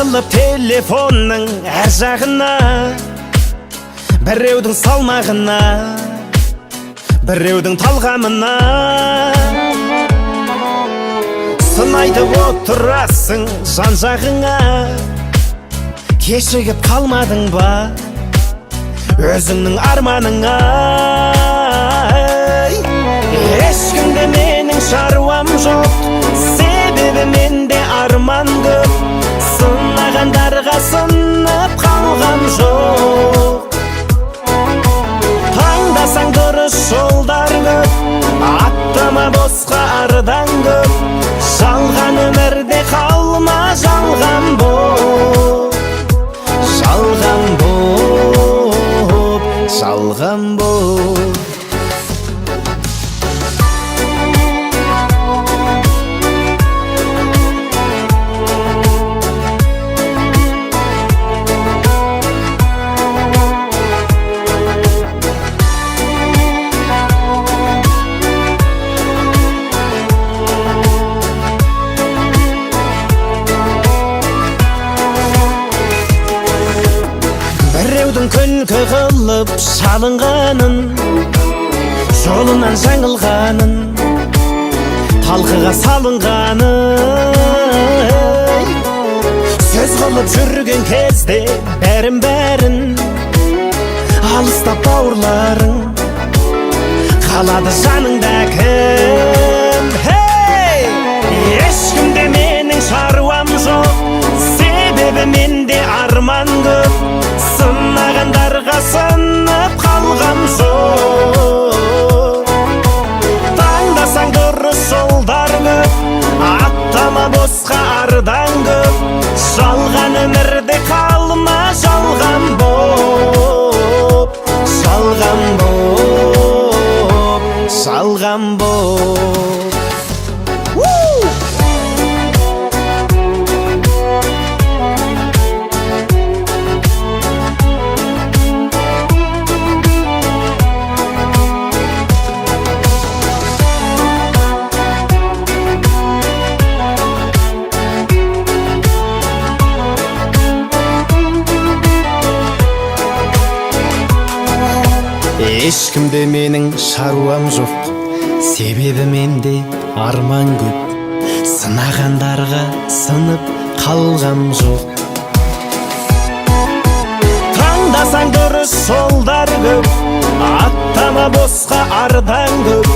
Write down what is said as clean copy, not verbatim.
тығылып телефонның әр жағына, біреудің салмағына, біреудің талғамына сынайтып отырасың жан жағыңа. Кешігіп қалмадың ба өзіңнің арманыңа? Ешкімде менің шаруам жоқ, себебі менде арман көп. Сынағандарға сынып қалғам жоқ. Таңдасаң дұрыс жолдар көп, аттама босқа ардан көп. Жалған өмірде қалма, жалған боп, жалған боп, жалған боп. Біреудің күлкі қылып шалынғанын, жолынан жаңылғанын, талқыға салынғанын, сөз қылып жүрген кезде бәрін алыстап бауырларың қалады жаныңда кім? Ешкімде менің шаруам жоқ, себебі менде арман көп. Сынағандарға сынып қалғам жоқ. Таңдасаң дұрыс жолдар көп, аттама босқа ардан көп. Жалған өмірде қалма, жалған боп, жалған боп, жалған боп. Ешкімде менің шаруам жоқ, себебі менде арман көп. Сынағандарға сынып қалғам жоқ. Таңдасаң дұрыс жолдар көп, аттама босқа ардан көп.